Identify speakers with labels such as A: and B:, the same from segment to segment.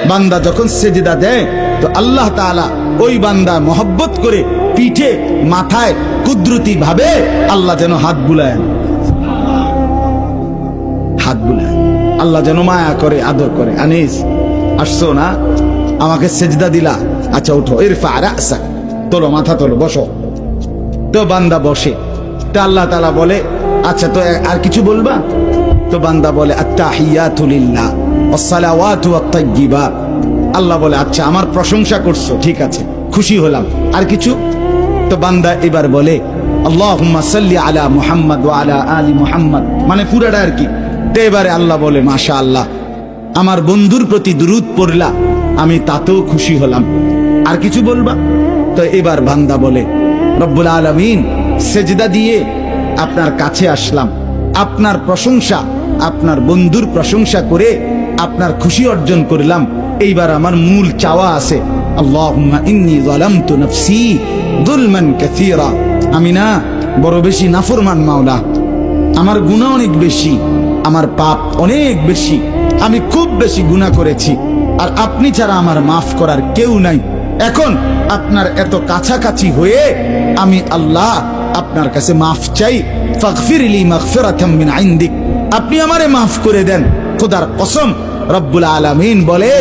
A: বান্দা যখন সেজদা দেয় তো আল্লাহ তাআলা ওই বান্দা মহব্বত করে পিঠে মাথায় কুদরতি ভাবে আল্লাহ যেন হাত বুলায়, হাত বুলায়, আল্লাহ যেন মায়া করে, আদর করে। আনিস আসছো না, আমাকে সেজদা দিলা, আচ্ছা উঠো, ইরফা রাসাক, তোলো মাথা তোলো, বসো। তো বান্দা বসে, তো আল্লাহ তাআলা বলে আচ্ছা তো আর কিছু বলবা? তো বান্দা বলে আত্তাহিয়াতু লিল্লাহ ওয়াসসালাওয়াতু ওয়াত-তাইয়্যিবাত। আল্লাহ বলে আচ্ছা আমার প্রশংসা করছো, ঠিক আছে, খুশি হলাম, আর কিছু? তো বান্দা এবার বলে আল্লাহুম্মা সাল্লি আলা মুহাম্মদ ওয়া আলা আলি মুহাম্মদ, মানে পুরাটা আর কি। তো এবারে আল্লাহ বলে মাশাআল্লাহ, আমার বন্ধুর প্রতি দুরূদ পড়লা, আমি তাতেও খুশি হলাম, আর কিছু বলবা? তো এবার বান্দা বলে রব্বুল আলামিন, সেজদা দিয়ে আপনার কাছে আসলাম, আপনার প্রশংসা, আপনার বন্ধুর প্রশংসা করে আপনার খুশি অর্জন করলাম। এইবার আমার মূল চাওয়া আছে, আল্লাহুম্মা ইন্নী যালামতু নাফসি যুলমান কাসীরা, আমি না বড় বেশি নাফরমান মাওলা, আমার গুনাহ অনেক বেশি, আমার পাপ অনেক বেশি, আমি খুব বেশি গুনাহ করেছি, আর আপনি ছাড়া আমার মাফ করার কেউ নাই। এখন আপনার এত কাছাকাছি হয়ে আমি আল্লাহ আপনার কাছে মাফ চাই, ফাগফিরলি মাগফিরাতাম মিন ইনদিক, আপনি আমারে মাফ করে দেন। খোদার কসম, রব্বুল আলামিন বলে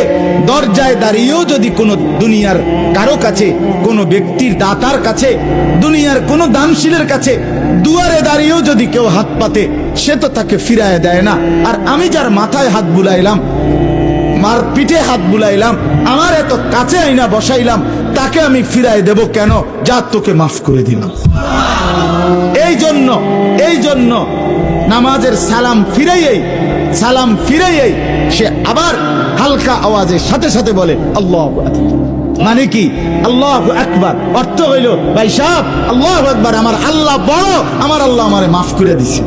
A: দরজায় দাঁড়িয়েও যদি কোনো দুনিয়ার কারো কাছে, কোনো ব্যক্তির দাতার কাছে, দুনিয়ার কোনো দানশীলের কাছে দুয়ারে দাঁড়িয়েও যদি কেউ হাত পাতে, সে তো তাকে ফিরায় দেয় না। আর আমি যার মাথায় হাত বুলাইলাম, মার পিঠে হাত বুলাইলাম, আমার এত কাছে আইনা বসাইলাম, তাকে আমি ফিরায় দেব কেন? যা তোকে মাফ করে দিলাম। এই জন্য নামাজের সালাম ফিরাইয়েই সে আবার হালকা আওয়াজের সাথে সাথে বলে আল্লাহু আকবার। মানে কি আল্লাহু আকবার? অর্থ হইল ভাই সাহেব আল্লাহু আকবার, আমার আল্লাহ বড়, আমার আল্লাহ আমারে মাফ করে দিছে।